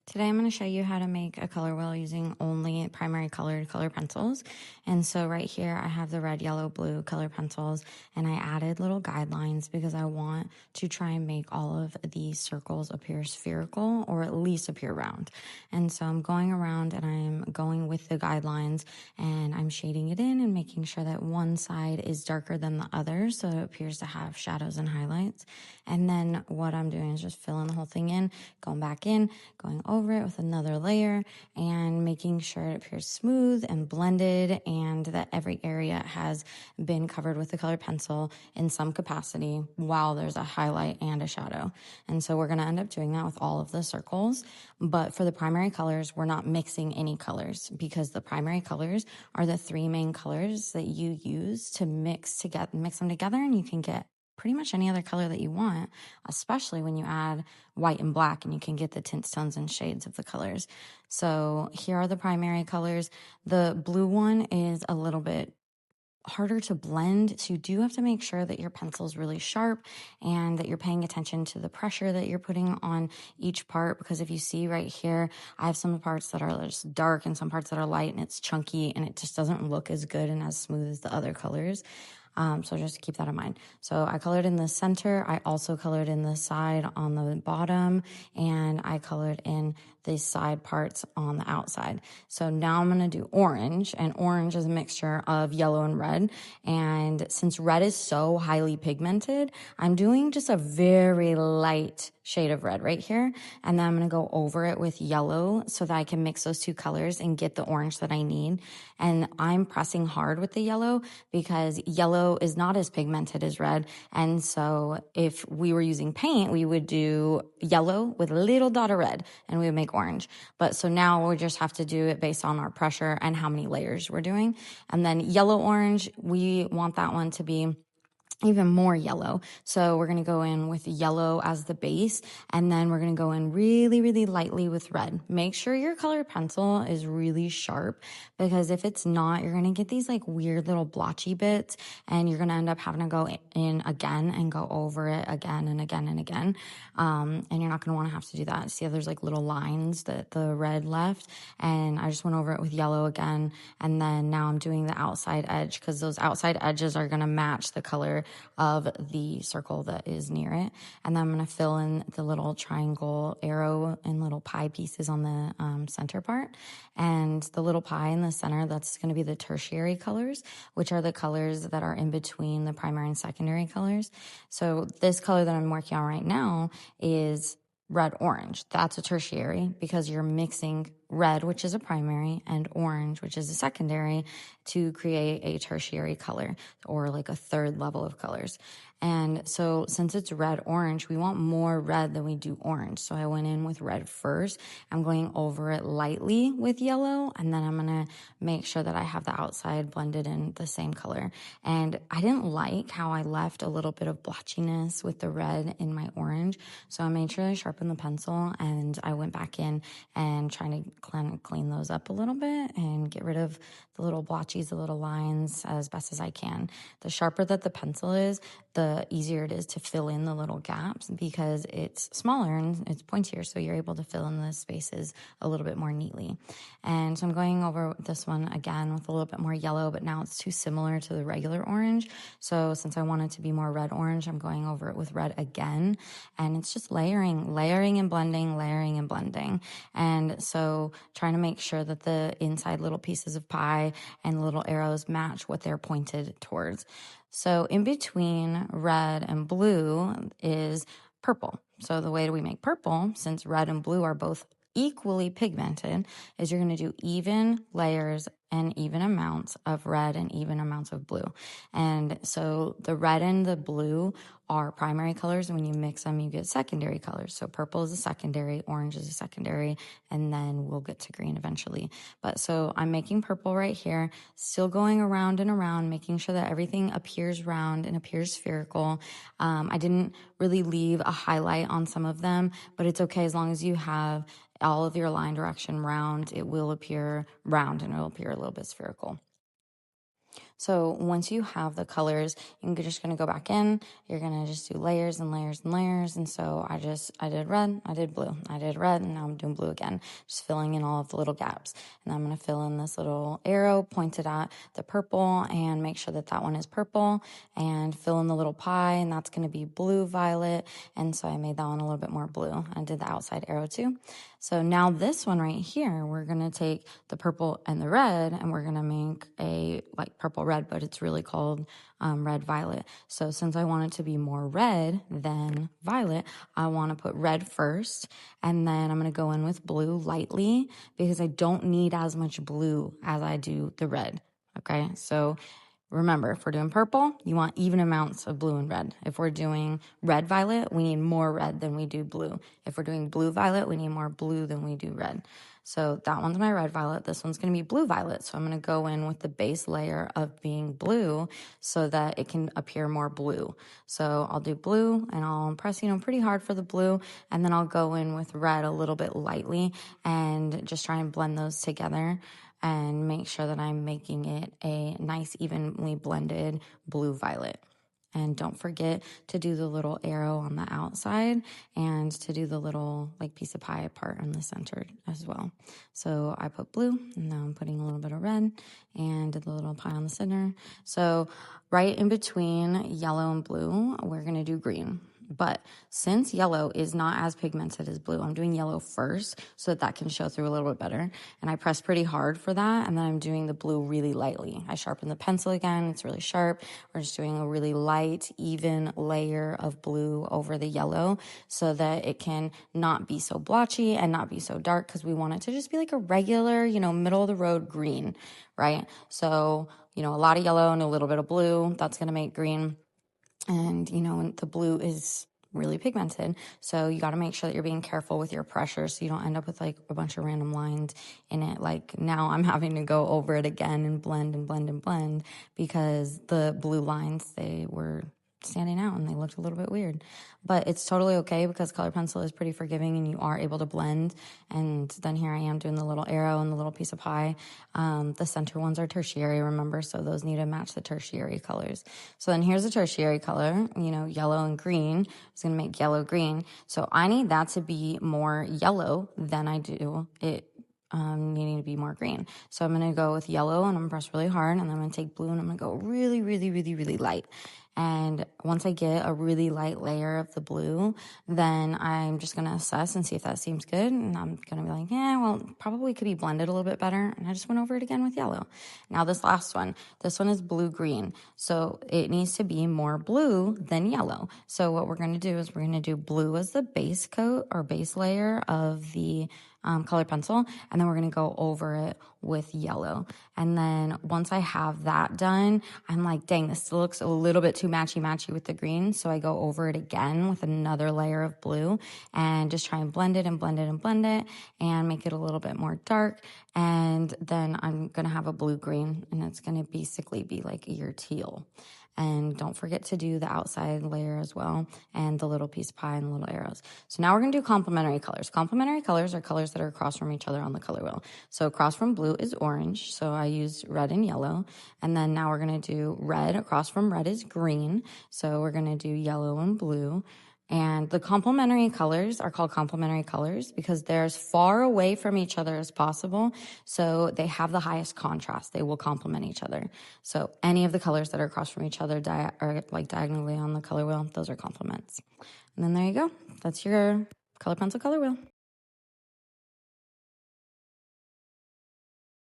Today I'm going to show you how to make a color wheel using only primary colored color pencils. And so right here I have the red, yellow, blue color pencils, and I added little guidelines because I want to try and make all of these circles appear spherical or at least appear round. And so I'm going around and I'm going with the guidelines and I'm shading it in and making sure that one side is darker than the other so it appears to have shadows and highlights. And then what I'm doing is just filling the whole thing in, going back in, going over it with another layer and making sure it appears smooth and blended and that every area has been covered with the colored pencil in some capacity while there's a highlight and a shadow. And so we're going to end up doing that with all of the circles. But for the primary colors, we're not mixing any colors because the primary colors are the three main colors that you use to mix them together, and you can get pretty much any other color that you want, especially when you add white and black and you can get the tints, tones, and shades of the colors. So here are the primary colors. The blue one is a little bit harder to blend, so you do have to make sure that your pencil is really sharp and that you're paying attention to the pressure that you're putting on each part, because if you see right here, I have some parts that are just dark and some parts that are light and it's chunky and it just doesn't look as good and as smooth as the other colors. So just keep that in mind. So I colored in the center. I also colored in the side on the bottom, and I colored in the side parts on the outside. So now I'm going to do orange, and orange is a mixture of yellow and red. And since red is so highly pigmented, I'm doing just a very light shade of red right here. And then I'm going to go over it with yellow so that I can mix those two colors and get the orange that I need. And I'm pressing hard with the yellow because yellow is not as pigmented as red. And so if we were using paint, we would do yellow with a little dot of red and we would make orange. But so now we just have to do it based on our pressure and how many layers we're doing. And then yellow orange, we want that one to be even more yellow. So we're going to go in with yellow as the base, and then we're going to go in really, really lightly with red. Make sure your colored pencil is really sharp, because if it's not, you're going to get these like weird little blotchy bits, and you're going to end up having to go in again and go over it again and again and again. And you're not going to want to have to do that. See how there's like little lines that the red left, and I just went over it with yellow again. And then now I'm doing the outside edge because those outside edges are going to match the color of the circle that is near it. And then I'm going to fill in the little triangle arrow and little pie pieces on the center part. And the little pie in the center, that's going to be the tertiary colors, which are the colors that are in between the primary and secondary colors. So this color that I'm working on right now is red orange. That's a tertiary because you're mixing red, which is a primary, and orange, which is a secondary, to create a tertiary color, or like a third level of colors. And so since it's red orange, we want more red than we do orange. So I went in with red first. I'm going over it lightly with yellow, and then I'm going to make sure that I have the outside blended in the same color. And I didn't like how I left a little bit of blotchiness with the red in my orange. So I made sure I sharpened the pencil, and I went back in and trying to clean those up a little bit and get rid of the little blotchies, the little lines as best as I can. The sharper that the pencil is, the easier it is to fill in the little gaps because it's smaller and it's pointier, so you're able to fill in the spaces a little bit more neatly. And so I'm going over this one again with a little bit more yellow, but now it's too similar to the regular orange. So since I want it to be more red orange, I'm going over it with red again. And it's just layering and blending, layering and blending. And so trying to make sure that the inside little pieces of pie and little arrows match what they're pointed towards. So in between red and blue is purple. So the way we make purple, since red and blue are both equally pigmented, is you're going to do even layers and even amounts of red and even amounts of blue. And so the red and the blue are primary colors, and when you mix them, you get secondary colors. So purple is a secondary, orange is a secondary, and then we'll get to green eventually. But so I'm making purple right here, still going around and around, making sure that everything appears round and appears spherical. I didn't really leave a highlight on some of them, but it's okay as long as you have all of your line direction round. It will appear round and it will appear a little bit spherical. So once you have the colors, you're just going to go back in. You're going to just do layers and layers and layers. And so I did red, I did blue, I did red, and now I'm doing blue again, just filling in all of the little gaps. And I'm going to fill in this little arrow pointed at the purple and make sure that that one is purple, and fill in the little pie, and that's going to be blue, violet. And so I made that one a little bit more blue. I did the outside arrow too. So now this one right here, we're going to take the purple and the red, and we're going to make a like purple red, but it's really called red violet. So since I want it to be more red than violet, I want to put red first, and then I'm going to go in with blue lightly because I don't need as much blue as I do the red. Okay, so remember, if we're doing purple, you want even amounts of blue and red. If we're doing red violet, we need more red than we do blue. If we're doing blue violet, we need more blue than we do red. So that one's my red violet. This one's going to be blue violet. So I'm going to go in with the base layer of being blue so that it can appear more blue. So I'll do blue, and I'll press, pretty hard for the blue. And then I'll go in with red a little bit lightly and just try and blend those together and make sure that I'm making it a nice evenly blended blue violet. And don't forget to do the little arrow on the outside and to do the little like piece of pie part in the center as well. So I put blue, and now I'm putting a little bit of red and did the little pie on the center. So right in between yellow and blue, we're gonna do green. But since yellow is not as pigmented as blue, I'm doing yellow first so that can show through a little bit better. And I press pretty hard for that, and then I'm doing the blue really lightly. I sharpen the pencil again, it's really sharp. We're just doing a really light, even layer of blue over the yellow so that it can not be so blotchy and not be so dark, because we want it to just be like a regular, middle of the road green, right? So, a lot of yellow and a little bit of blue, that's gonna make green. And, the blue is really pigmented. So you got to make sure that you're being careful with your pressure so you don't end up with like a bunch of random lines in it. Like now I'm having to go over it again and blend and blend and blend because the blue lines, they were standing out and they looked a little bit weird. But it's totally okay because color pencil is pretty forgiving and you are able to blend. And then here I am doing the little arrow and the little piece of pie. The center ones are tertiary, remember, so those need to match the tertiary colors. So then here's the tertiary color, yellow and green. It's going to make yellow green. So I need that to be more yellow than I do it needing to be more green. So I'm going to go with yellow, and I'm going to press really hard, and then I'm going to take blue, and I'm going to go really, really, really, really light. And once I get a really light layer of the blue, then I'm just going to assess and see if that seems good. And I'm going to be like, yeah, well, probably could be blended a little bit better. And I just went over it again with yellow. Now this last one, this one is blue-green. So it needs to be more blue than yellow. So what we're going to do is we're going to do blue as the base coat or base layer of the colored pencil, and then we're going to go over it with yellow. And then once I have that done, I'm like, dang, this still looks a little bit too matchy with the green. So I go over it again with another layer of blue and just try and blend it and blend it and blend it and make it a little bit more dark. And then I'm going to have a blue-green, and it's going to basically be like your teal. And don't forget to do the outside layer as well, and the little piece of pie and the little arrows. So now we're going to do complementary colors. Complementary colors are colors that are across from each other on the color wheel. So across from blue is orange, so I used red and yellow. And then now we're going to do red. Across from red is green, so we're going to do yellow and blue. And the complementary colors are called complementary colors because they're as far away from each other as possible. So they have the highest contrast. They will complement each other. So any of the colors that are across from each other or like diagonally on the color wheel, those are complements. And then there you go. That's your color pencil color wheel.